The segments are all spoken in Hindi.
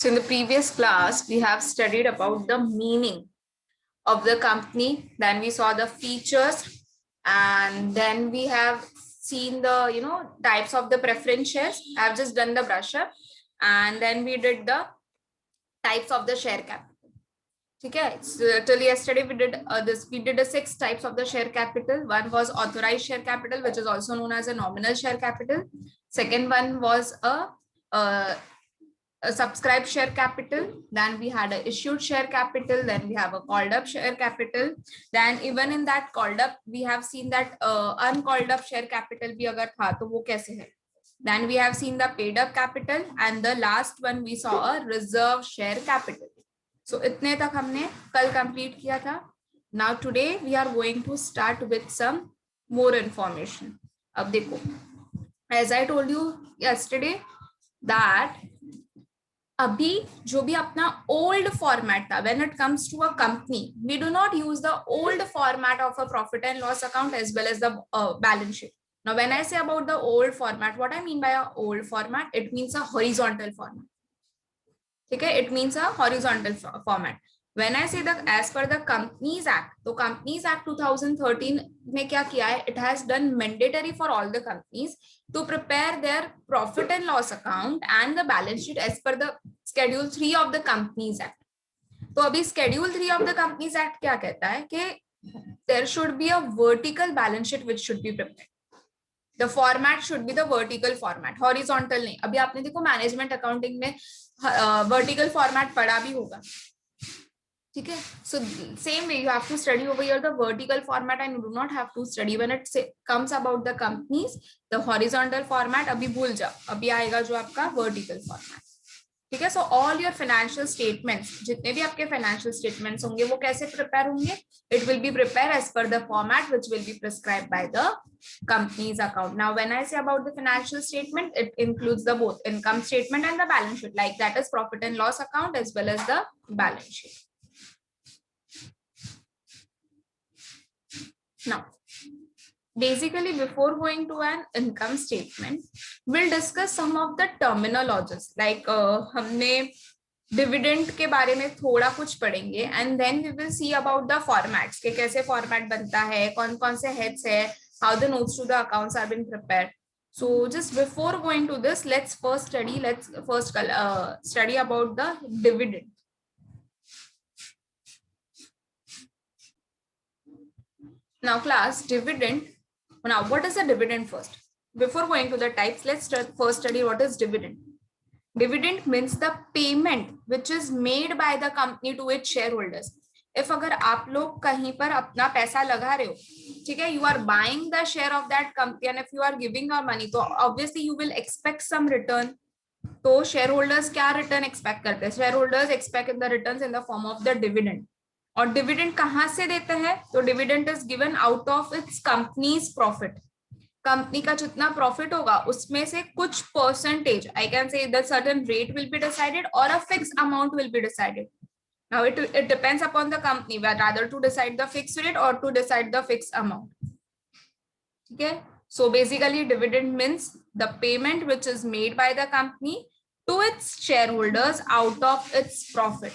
So in the previous class, we have studied about the meaning of the company. Then we saw the features, and then we have seen the types of the preference shares. I have just done the brush up, and then we did the types of the share capital. Okay, so till yesterday we did we did the 6 types of the share capital. One was authorized share capital, which is also known as a nominal share capital. Second one was a subscribed share capital. Then we had a issued share capital. Then we have a called up share capital. Then even in that called up, we have seen that uncalled up share capital भी अगर था तो वो कैसे है. Then we have seen the paid up capital, and the last one we saw a reserve share capital. So इतने तक हमने कल कंप्लीट किया था. Now today we are going to start with some more information. अब देखो, as I told you yesterday that अभी जो भी अपना old format था, when it comes to a company, we do not use the old format of a profit and loss account as well as the balance sheet. Now when I say about the old format, what I mean by a old format, it means a horizontal format. Okay, it means a horizontal format. When I say the as per the Companies Act, तो Companies Act 2013 में क्या किया है? It has done mandatory for all the companies to prepare their profit and loss account and the balance sheet as per the Schedule 3 of the Companies Act. तो अभी Schedule 3 of the Companies Act क्या कहता है कि there should be a vertical balance sheet which should be prepared. The format should be the vertical format, horizontal नहीं. अभी आपने देखो मैनेजमेंट अकाउंटिंग में vertical format पढ़ा भी होगा, ठीक है. So same way you have to study over here the vertical format, and you do not have to study when it comes about the companies the horizontal format. अभी भूल जाओ, अभी आएगा जो आपका vertical format, ठीक है. So all your financial statements, जितने भी आपके financial statements होंगे वो कैसे prepare होंगे? It will be prepared as per the format which will be prescribed by the company's account. Now when I say about the financial statement, it includes the both income statement and the balance sheet, like that is profit and loss account as well as the balance sheet. Now basically before going to an income statement, we'll discuss some of the terminologies, like हमने डिविडेंड के बारे में थोड़ा कुछ पढ़ेंगे, and then we will see about the formats के कैसे फॉर्मेट बनता है, कौन कौन से हेड्स है, how the notes to the accounts are been prepared. So just before going to this, let's first study about the dividend. Now class, dividend. Now what is a dividend first? Before going to the types, let's first study what is dividend. Dividend means the payment which is made by the company to its shareholders. If अगर आप लोग कहीं पर अपना पैसा लगा रहे हो, ठीक है, you are buying the share of that company, and if you are giving your money, तो obviously you will expect some return. तो shareholders क्या return expect करते हैं? Shareholders expect the returns in the form of the dividend. और dividend कहाँ से देते हैं? तो dividend is given out of its company's profit. Company का जितना प्रॉफिट होगा उसमें से कुछ percentage, I can say the certain rate will be decided और a fix amount will be decided. Now it depends upon the company rather to decide the fix rate और to decide the fix amount, ठीक है. So basically dividend means the payment which is made by the company to its share holders out of its profit.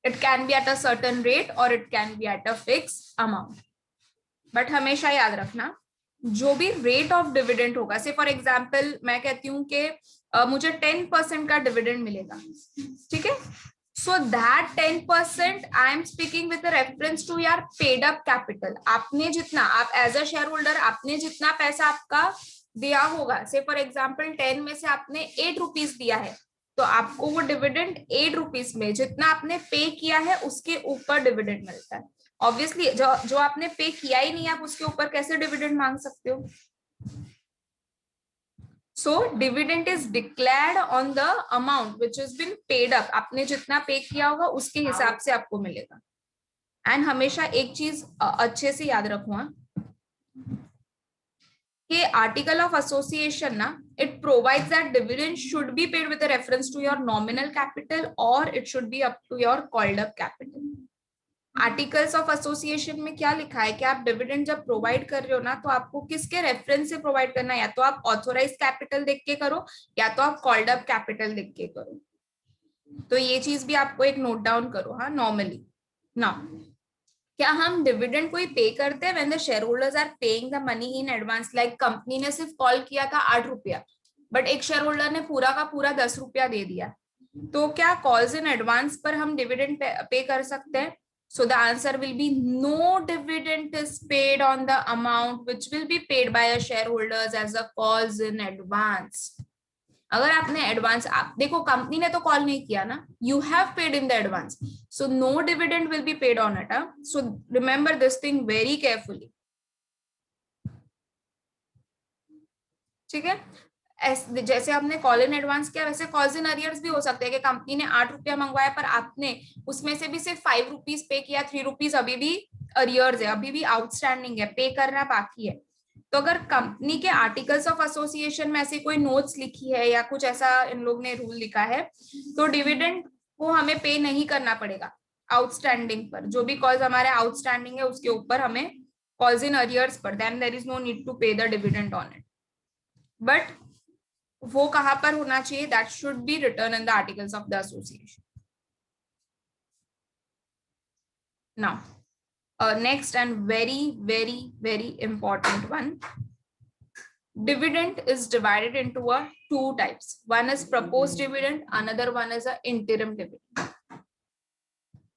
It can be at a certain rate और it can be at a fix amount. But हमेशा याद रखना जो भी रेट ऑफ डिविडेंड होगा, से फॉर एग्जाम्पल मैं कहती हूँ कि मुझे 10% का डिविडेंड मिलेगा, ठीक है. So that 10% I am speaking with reference to your paid up capital. आपने जितना, आप एज अ शेयर होल्डर आपने जितना पैसा आपका दिया होगा, से फॉर एग्जाम्पल 10 में से आपने 8 रुपीज दिया है, तो आपको वो डिविडेंड 8 रुपीज में जितना आपने पे किया है उसके ऊपर डिविडेंड मिलता है. ऑब्वियसली जो आपने पे किया ही नहीं है, आप उसके ऊपर कैसे डिविडेंड मांग सकते हो? So dividend is declared on the amount which is been paid up. आपने जितना पे किया होगा उसके हिसाब से आपको मिलेगा. एंड हमेशा एक चीज अच्छे से याद रखूंगा कि आर्टिकल ऑफ एसोसिएशन ना, it provides that dividend should be paid with reference to your nominal capital और it should be up to your called up capital. Articles of association में क्या लिखा है कि आप डिविडेंड जब प्रोवाइड कर रहे हो ना, तो आपको किसके रेफरेंस से प्रोवाइड करना है? या तो आप ऑथोराइज कैपिटल देख के करो या तो आप कॉल्ड अप कैपिटल देख के करो. तो ये चीज भी आपको एक नोट डाउन करो, हाँ, नॉर्मली। नाउ, क्या हम डिविडेंड कोई पे करते हैं when the share holders are paying the money in advance? Like company ने सिर्फ कॉल किया था 8 रुपया, बट एक शेयर होल्डर ने पूरा का पूरा 10 रुपया दे दिया, तो क्या कॉल्स इन एडवांस पर हम डिविडेंड पे कर सकते हैं? So the answer will be no, dividend is paid on the amount which will be paid by a share holders as a calls in advance. अगर आपने एडवांस, आप देखो कंपनी ने तो कॉल नहीं किया ना, you have paid in the advance, so no dividend will be paid on it. So remember this thing very carefully, ठीक है? जैसे आपने कॉल इन एडवांस किया, वैसे कॉल्स इन अरियर्स भी हो सकते हैं कि कंपनी ने 8 रुपया मंगवाया पर आपने उसमें से भी सिर्फ 5 रुपीज पे किया, 3 रुपीज अभी भी अरियर्स है, अभी भी आउटस्टैंडिंग है, पे करना बाकी है। तो अगर कंपनी के आर्टिकल्स ऑफ एसोसिएशन में ऐसी कोई नोट्स लिखी है या कुछ ऐसा इन लोग ने रूल लिखा है, तो डिविडेंड को हमें पे नहीं करना पड़ेगा आउटस्टैंडिंग पर, जो भी कॉल्स हमारे आउटस्टैंडिंग है उसके ऊपर हमें, कॉल्स इन अरियर्स पर, then there is no need to pay the dividend on it. But वो कहां पर होना चाहिए? That should be return in the articles of the association. Now next and very very very important one, dividend is divided into two types. One is proposed dividend, another one is a interim dividend.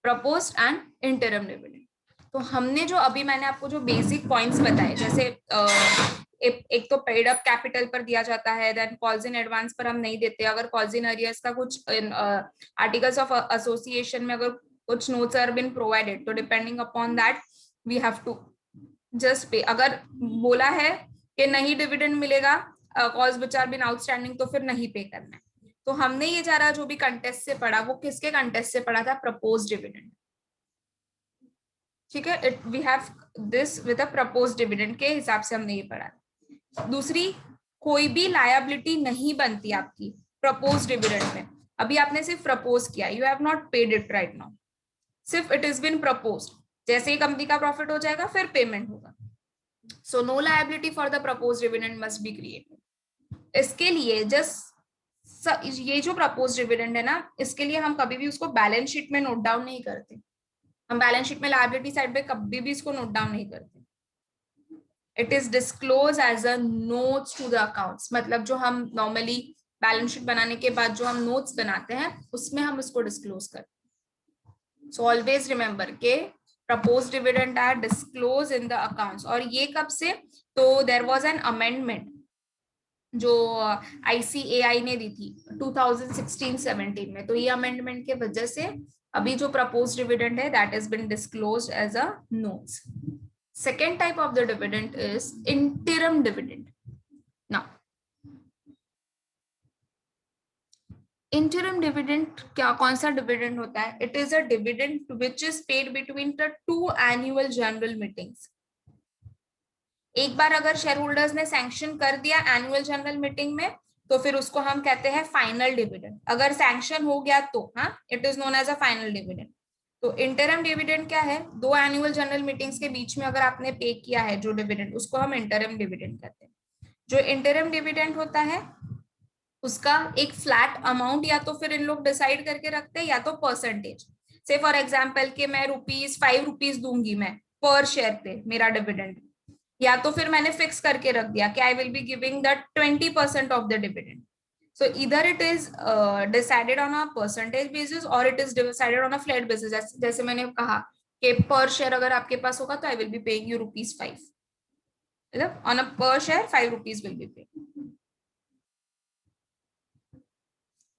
Proposed and interim dividend. तो हमने जो अभी मैंने आपको जो बेसिक पॉइंट्स बताए, जैसे एक तो पेड अप कैपिटल पर दिया जाता है, देन कॉल्स इन एडवांस पर हम नहीं देते, अगर कॉल्स इन अरियर्स का कुछ आर्टिकल्स ऑफ एसोसिएशन में अगर कुछ नोट्स आर बीन प्रोवाइडेड, तो depending upon that we have to just pay. अगर बोला है कि नहीं डिविडेंड मिलेगा calls which are been outstanding, तो फिर नहीं पे करना है। तो हमने ये सारा जो भी कंटेस्ट से पढ़ा, वो किसके कंटेस्ट से पढ़ा था? प्रपोज डिविडेंड, ठीक है? We have this with a propose dividend के हिसाब से हमने ये पढ़ा। दूसरी, कोई भी लायबिलिटी नहीं बनती आपकी प्रपोज डिविडेंड में। अभी आपने सिर्फ प्रपोज किया, you have not paid it right now, सिर्फ इट इज बीन प्रपोज। जैसे ही कंपनी का प्रॉफिट हो जाएगा फिर पेमेंट होगा। So no liability for the propose dividend must be created. इसके लिए जस्ट ये जो प्रपोज डिविडेंड है ना, इसके लिए हम कभी भी उसको बैलेंस शीट में नोट डाउन नहीं करते। हम बैलेंस शीट में लायबिलिटी साइड पे कभी भी इसको नोट डाउन नहीं करते। It is disclose as a notes to the accounts. मतलब जो हम नॉर्मली बैलेंस शीट बनाने के बाद जो हम नोट्स बनाते हैं, उसमें हम इसको डिस्क्लोज करते। सो ऑलवेज रिमेंबर के proposed dividend are disclosed in the accounts। और ये कब से? तो there was an amendment जो ICAI ने दी थी 2016-17 में, तो ये अमेंडमेंट के वजह से अभी जो proposed dividend है that has been disclosed as a notes। Second type of the dividend is interim dividend। Now interim dividend क्या, कौन सा डिविडेंड होता है? It is a dividend which is paid between the two annual general meetings. एक बार अगर शेयर होल्डर्स ने सैंक्शन कर दिया एनुअल जनरल मीटिंग में, तो फिर उसको हम कहते हैं फाइनल डिविडेंड। अगर सैंक्शन हो गया तो हाँ, it is known as a final dividend. तो इंटरम डिविडेंड क्या है? दो एनुअल जनरल मीटिंग्स के बीच में अगर आपने पे किया है जो डिविडेंड, उसको हम इंटरम डिविडेंड कहते हैं। जो इंटरम डिविडेंड होता है उसका एक फ्लैट अमाउंट या तो फिर इन लोग डिसाइड करके रखते हैं, या तो परसेंटेज। से फॉर एग्जांपल कि मैं ₹5 दूंगी मैं पर शेयर पे मेरा डिविडेंड, या तो फिर मैंने फिक्स करके रख दिया कि I will be giving the 20% of the dividend. So इधर it is decided on a percentage basis और it is decided on a flat basis. जैसे मैंने कहा कि पर शेयर अगर आपके पास होगा तो I will be paying you ₹5, मतलब on a per share ₹5 will be paid.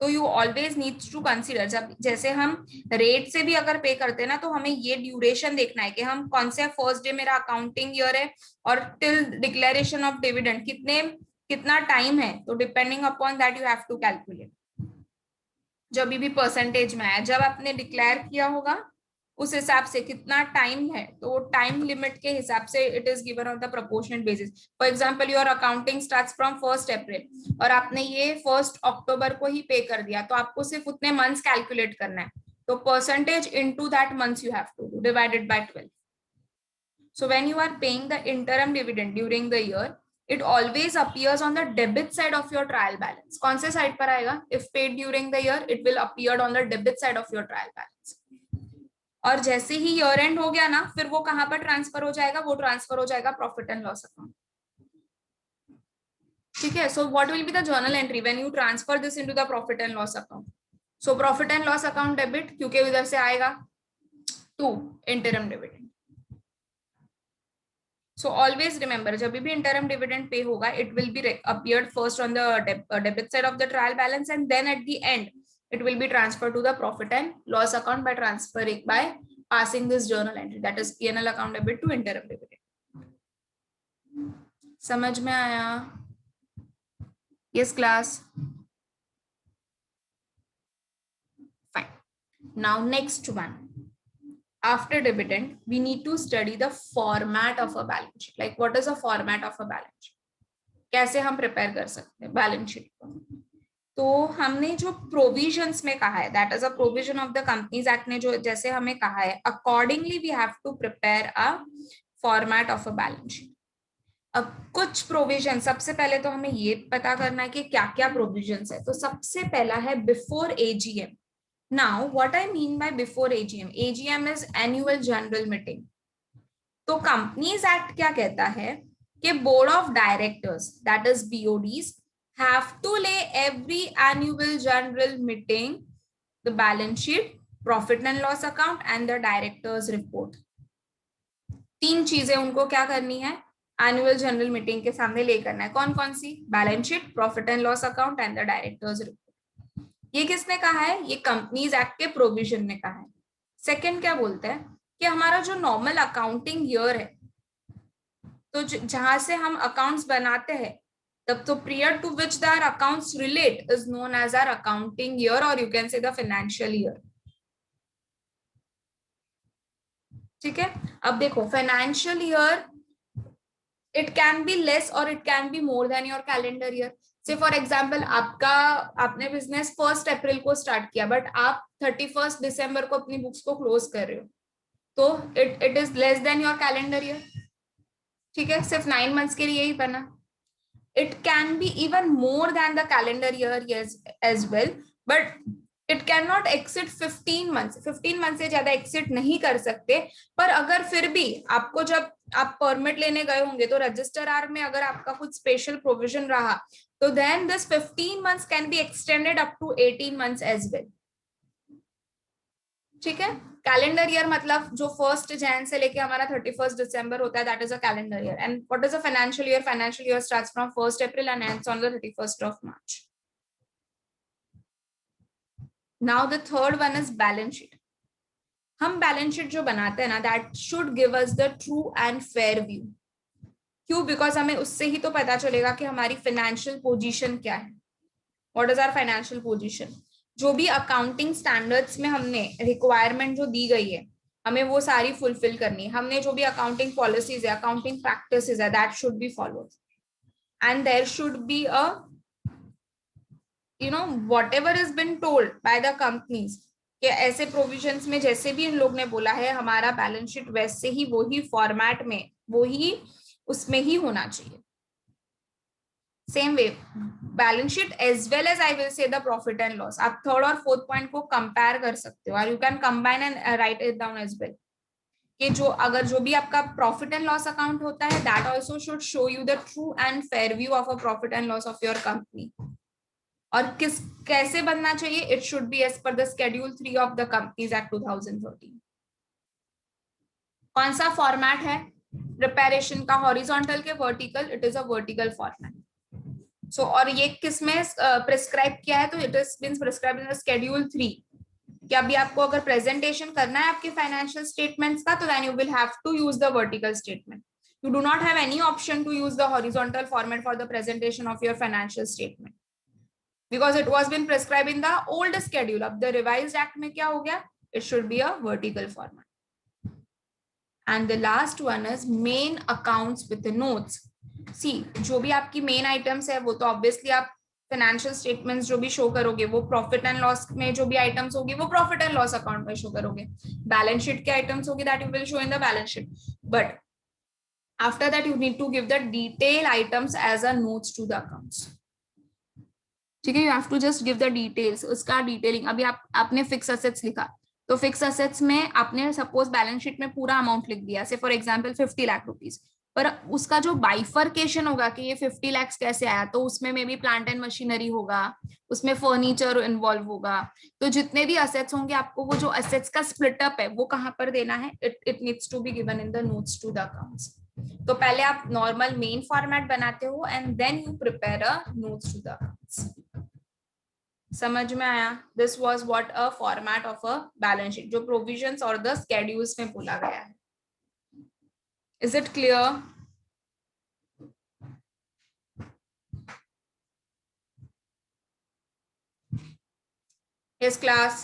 तो you always needs to consider, जब जैसे हम रेट से भी अगर पे करते हैं ना, तो हमें ये ड्यूरेशन देखना है कि हम कौन से फर्स्ट डे मेरा अकाउंटिंग ईयर है और टिल डिक्लेरेशन ऑफ डिविडेंड कितना टाइम है। तो depending upon that you have to calculate. जब भी परसेंटेज में आया, जब आपने डिक्लेयर किया होगा उस हिसाब से कितना टाइम है, तो टाइम लिमिट के हिसाब से it is given on the proportional basis. For example your accounting starts from 1 अप्रैल और आपने ये 1 अक्टूबर को ही पे कर दिया, तो आपको सिर्फ उतने मंथ्स कैलकुलेट करना है। तो percentage into that months you have to do divided by 12। So when you are paying the interim dividend during the year, it always appears on the debit side of your trial balance. कौन से साइड पर आएगा? If paid during the year, it will appear on the debit side of your trial balance. और जैसे ही ईयर एंड हो गया ना, फिर वो कहां पर ट्रांसफर हो जाएगा? वो ट्रांसफर हो जाएगा प्रॉफिट एंड लॉस अकाउंट. ठीक है. So what will be the journal entry when you transfer this into the profit and loss account? So profit and loss account debit, क्योंकि इधर से आएगा to interim dividend. So always remember, जब भी interim dividend pay होगा, it will be appeared first on the debit side of the trial balance, and then at the end it will be transferred to the profit and loss account by passing this journal entry, that is P&L account debit to interim dividend. समझ में आया? Yes class. Fine. Now next one. After dividend, we need to study the format of a balance sheet. Like, what is a format of a balance sheet? कैसे हम prepare कर सकते हैं balance sheet को? तो हमने जो provisions में कहा है, that is a provision of the Companies Act ने जो जैसे हमें कहा है, accordingly we have to prepare a format of a balance sheet. अब कुछ provision, सबसे पहले तो हमें ये पता करना है कि क्या क्या provisions है. तो सबसे पहला है before AGM. Now, what I mean by before AGM? AGM is annual general meeting. तो Companies Act क्या कहता है कि Board of Directors, that is BODs, have to lay every annual general meeting the balance sheet, profit and loss account, and the directors report. तीन चीजें उनको क्या करनी है? Annual general meeting के सामने ले करना है. कौन कौन सी? Balance sheet, profit and loss account, and the directors report. ये किसने कहा है? ये कंपनीज एक्ट के प्रोविजन ने कहा है. सेकंड क्या बोलते हैं कि हमारा जो नॉर्मल अकाउंटिंग ईयर है, तो जहां से हम अकाउंट्स बनाते हैं, तब तो period to which their accounts relate is known as our accounting year, और you can say the financial year. ठीक है. अब देखो, financial year it can be less और it can be more than your calendar year. So for example, आपने बिजनेस 1 अप्रैल को स्टार्ट किया, बट आप 31 दिसंबर को अपनी बुक्स को क्लोज कर रहे हो, तो it is less than your calendar year. ठीक है. सिर्फ 9 मंथ्स के लिए ही बना. It can be even more than the calendar year as well, but it can not exceed 15 months. 15 month से ज्यादा एक्सिड नहीं कर सकते. पर अगर फिर भी आपको, जब आप परमिट लेने गए होंगे, तो रजिस्टर आर में अगर आपका कुछ स्पेशल प्रोविजन रहा, तो then this 15 months can be extended up to 18 months as well. ठीक है. कैलेंडर ईयर मतलब जो 1 Jan से लेके हमारा 31 दिसंबर होता है, that is a calendar year. And what is a financial year? Financial year starts from 1 April and ends on the 31st of March. Now the third one is balance sheet. हम balance sheet जो बनाते हैं ना, that should give us the true and fair view. क्यों? बिकॉज हमें उससे ही तो पता चलेगा कि हमारी फाइनेंशियल पोजीशन क्या है. What is our financial position? जो भी अकाउंटिंग स्टैंडर्ड्स में हमने रिक्वायरमेंट जो दी गई है, हमें वो सारी फुलफिल करनी है. हमने जो भी अकाउंटिंग पॉलिसीज है, अकाउंटिंग प्रैक्टिसेस है, that should be followed. And there should be a whatever is been told by the companies, कि ऐसे प्रोविजंस में जैसे भी इन लोग ने बोला है, हमारा बैलेंस शीट वैसे ही, वही फॉर्मेट में, वही उसमें ही होना चाहिए. Same way balance sheet as well as I will say the profit and loss. आप थर्ड और फोर्थ पॉइंट को कंपेयर कर सकते हो, और you can combine and write it down as well. कि जो भी आपका प्रॉफिट एंड लॉस अकाउंट होता है, that also should show you the true and fair view of a profit and loss of your company. और कैसे बनना चाहिए? It should be as per the schedule 3 of the companies act 2013. कौन सा फॉर्मेट है प्रिपरेशन का? हॉरिजॉन्टल के vertical? It is a vertical format. So और ये किसमें प्रिस्क्राइब किया है? तो it is been prescribed in the schedule 3. कि अभी आपको अगर प्रेजेंटेशन करना है आपके फाइनेंशियल स्टेटमेंट्स का, तो then you will have to use the vertical statement. You do not have any option to use the horizontal format for the presentation of your financial statement, because it was been prescribe in the old schedule. अब द रिवाइज्ड एक्ट में क्या हो गया? It should be a vertical format. And the last one is main accounts with the notes. See, जो भी आपकी मेन आइटम्स है, वो तो ऑब्वियसली आप फाइनेंशियल स्टेटमेंट्स जो भी शो करोगे, वो प्रॉफिट एंड लॉस में जो भी आइटम्स होगी, वो प्रॉफिट एंड लॉस अकाउंट में शो करोगे. बैलेंस शीट के आइटम्स होगी, that you will show in the balance sheet. But After that, you need to give the detail items as a notes to the accounts. ठीक है, you have to just give the details, उसका डिटेलिंग. अभी आपने फिक्स असेट्स लिखा, तो फिक्स असेट्स में आपने सपोज बैलेंस शीट में पूरा अमाउंट लिख दिया, से फॉर एग्जांपल 50 लाख रुपीस, पर उसका जो बाइफर्केशन होगा कि ये 50 लाख कैसे आया, तो उसमें may be plant and machinery होगा, उसमें फर्नीचर इन्वॉल्व होगा. तो जितने भी असेट्स होंगे, आपको वो जो असेट्स का स्प्लिटअप है वो कहाँ पर देना है, it needs to be given in the notes to the accounts. तो पहले आप नॉर्मल मेन फॉर्मेट बनाते हो and then you prepare a notes to the accounts. समझ में आया? This was what a format of a balance sheet, जो प्रोविजंस और द स्केड्यूल्स में बोला गया है. Is it clear? Yes, class.